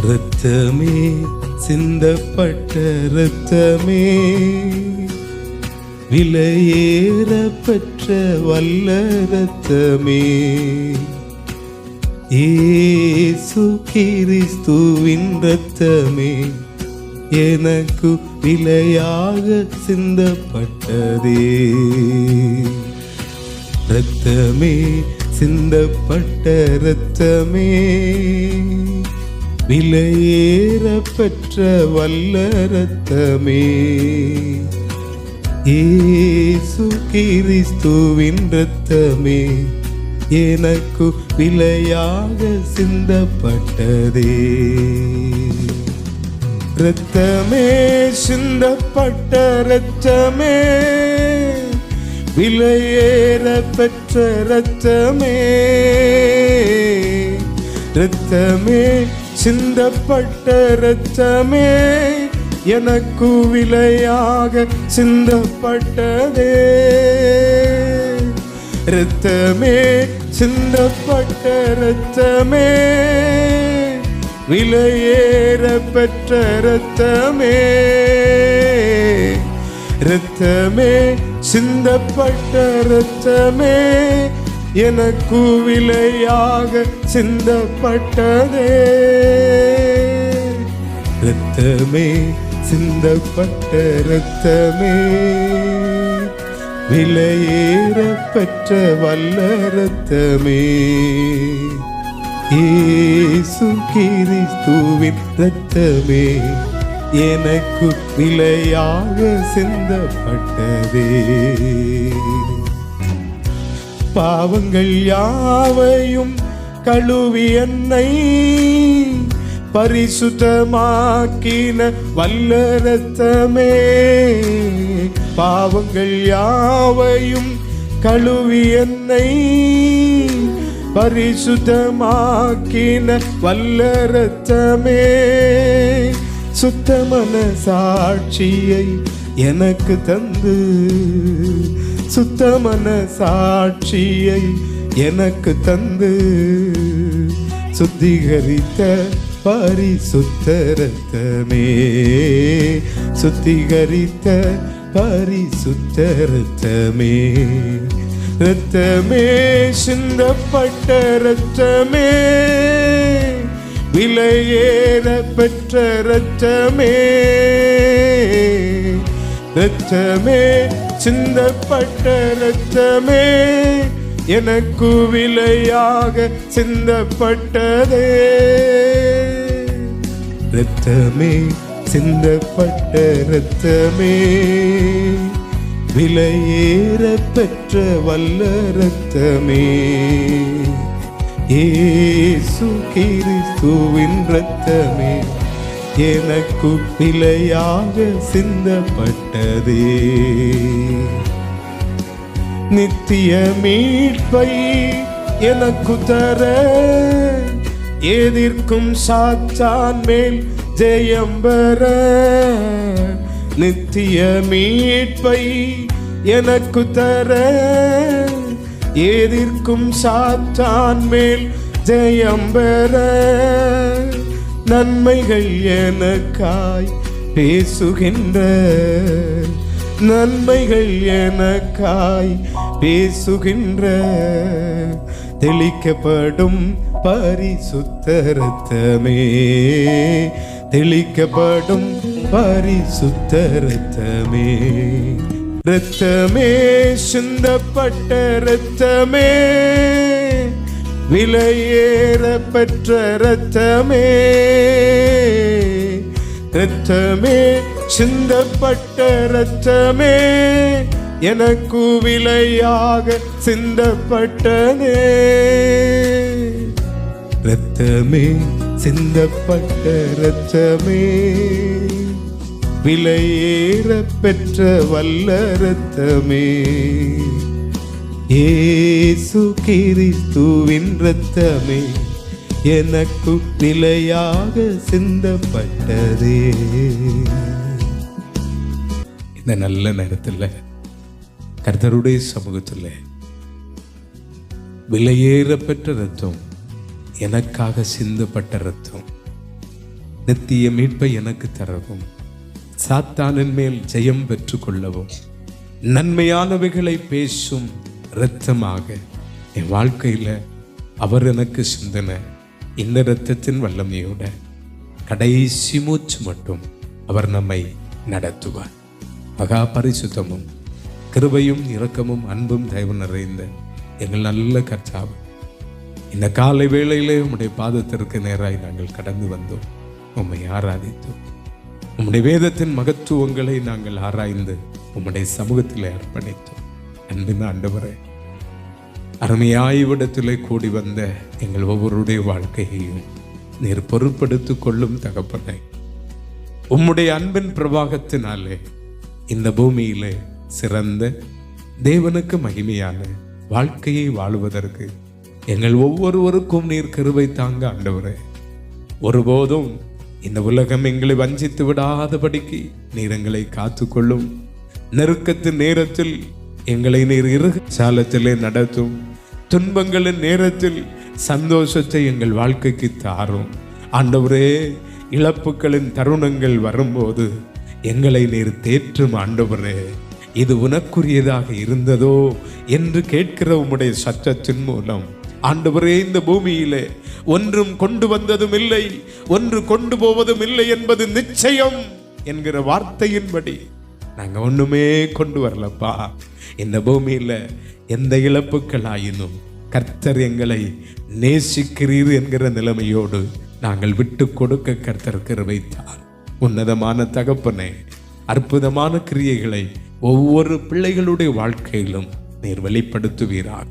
இரத்தமே, சிந்தப்பட்ட இரத்தமே, விலையேற பெற்ற வல்ல இரத்தமே, இயேசு கிறிஸ்துவின் இரத்தமே, எனக்கு விலையாக சிந்தப்பட்டதே. இரத்தமே, சிந்தப்பட்ட இரத்தமே, விலையேற பெற்ற வல்ல இரத்தமே, இயேசு கிறிஸ்துவின் இரத்தமே, எனக்கு விலையாக சிந்தப்பட்டதே. இரத்தமே, சிந்தப்பட்ட இரத்தமே, விலையேற பெற்ற இரத்தமே, இரத்தமே, சிந்தப்பட்ட இரத்தமே, எனக்கு விலையாக சிந்தப்பட்டதே. இரத்தமே, சிந்தப்பட்ட இரத்தமே, விலையேற பெற்ற இரத்தமே, இரத்தமே, சிந்தப்பட்ட இரத்தமே, எனக்கு விலையாக சிந்தப்பட்டதே. இரத்தமே, சிந்தப்பட்ட இரத்தமே, விலையேற பெற்ற வல்ல இரத்தமே, இயேசு கிறிஸ்துவின் இரத்தமே, எனக்கு விலையாக சிந்தப்பட்டதே. பாவங்கள் யாவையும் கழுவி என்னை பரிசுத்தமாக்கின வல்ல இரத்தமே, பாவங்கள் யாவையும் கழுவி என்னை பரிசுத்தமாக்கின வல்ல இரத்தமே, சுத்தமான சாட்சியை எனக்கு தந்து, சுத்தமான சாட்சியை எனக்கு தந்து, சுத்திகரித்த பரிசுத்த இரத்தமே, சுத்திகரித்த பரிசுத்த இரத்தமே, இரத்தமே, சிந்தப்பட்ட இரத்தமே, விலையேற பெற்ற இரத்தமே, இரத்தமே, சிந்தப்பட்ட இரத்தமே, எனக்கு விலையாக சிந்தப்பட்டதே. இரத்தமே, சிந்தப்பட்ட இரத்தமே, விலையேற பெற்ற வல்ல இரத்தமே, இயேசு கிறிஸ்துவின் இரத்தமே, எனக்கு விலையாக சிந்தப்பட்டதே. நித்திய மீட்பை எனக்கு தர, எதிர்க்கும் சாத்தான் மேல் ஜெயம் பெற, நித்திய மீட்பை எனக்கு தர, எதிர்க்கும் சாத்தான் மேல் ஜெயம் பெற, நன்மைகள் எனக்காய் பேசுகின்ற, நன்மைகள் எனக்காய் பேசுகின்ற, தெளிக்கப்படும் பரிசுத்த இரத்தமே, தெளிக்கப்படும் பரிசுத்த இரத்தமே, இரத்தமே, சிந்தப்பட்ட இரத்தமே, விலையேற பெற்ற இரத்தமே, இரத்தமே, சிந்தப்பட்ட இரத்தமே, எனக்கு விலையாக சிந்தப்பட்டதே. இரத்தமே, சிந்தப்பட்ட இரத்தமே, விலையேற பெற்ற வல்ல இரத்தமே, இயேசு கிறிஸ்துவின் இரத்தமே, எனக்கு விலையாக சிந்தப்பட்டதே. இந்த நல்ல நேரத்தில் கர்த்தருடைய சமூகத்தில் விலையேற பெற்ற இரத்தம், எனக்காக சிந்தப்பட்ட இரத்தம், நித்திய மீட்பை எனக்கு தரவும், சாத்தானின் மேல் ஜெயம் பெற்று கொள்ளவும், நன்மையானவைகளை பேசும் இரத்தமாக என் வாழ்க்கையில் அவர் எனக்கு சிந்தன இந்த இரத்தத்தின் வல்லமையோட கடைசி மூச்சு மட்டும் அவர் நம்மை நடத்துவார். மகா பரிசுத்தமும் கிருபையும் இரக்கமும் அன்பும் தயவு நிறைந்த எங்கள் நல்ல கர்த்தாவே, இந்த காலை வேளையிலே உம்முடைய பாதத்திற்கு நேராய் நாங்கள் கடந்து வந்தோம். உம்மை ஆராதித்தோம். உம்முடைய வேதத்தின் மகத்துவங்களை நாங்கள் ஆராய்ந்து உம்முடைய சமூகத்தில் அர்ப்பணித்தோம். அன்பின் ஆண்டவரே, அருமையாய்விடத்திலே கூடி வந்த எங்கள் ஒவ்வொருடைய வாழ்க்கையையும் நீர் பொறுப்படுத்திக் கொள்ளும் தகப்பனே. உம்முடைய அன்பின் பிரவாகத்தினாலே இந்த பூமியிலே சிறந்த தேவனுக்கு மகிமையான வாழ்க்கையை வாழுவதற்கு எங்கள் ஒவ்வொருவருக்கும் நீர் கிருபை தாங்க ஆண்டவரே. ஒருபோதும் இந்த உலகம் எங்களை வஞ்சித்து விடாதபடிக்கு நீர் எங்களை காத்துக்கொள்ளும். நெருக்கத்தின் நேரத்தில் எங்களை நீர் இருசாலத்திலே நடத்தும். துன்பங்களின் நேரத்தில் சந்தோஷத்தை எங்கள் வாழ்க்கைக்கு தாரும் ஆண்டவரே. இழப்புகளின் தருணங்கள் வரும்போது எங்களை நீர் தேற்றும் ஆண்டவரே. இது உனக்குரியதாக இருந்ததோ என்று கேட்கிற உம்முடைய சத்தத்தின் மூலம் ஆண்டவரே, இந்த பூமியிலே ஒன்றும் கொண்டு வந்ததும் இல்லை, ஒன்று கொண்டு போவதும் இல்லை என்பது நிச்சயம் என்கிற வார்த்தையின்படி நாங்கள் ஒண்ணுமே கொண்டு வரலப்பா. இந்த பூமியில எந்த இழப்புகளாயினும் கர்த்தர் எங்களை நேசிக்கிறீர் என்கிற நிலைமையோடு நாங்கள் விட்டு கொடுக்க கர்த்தர் கிருபைத்தார். உன்னதமான தகப்பனே, அற்புதமான கிரியைகளை ஒவ்வொரு பிள்ளைகளுடைய வாழ்க்கையிலும் நீர் வெளிப்படுத்துவீராக.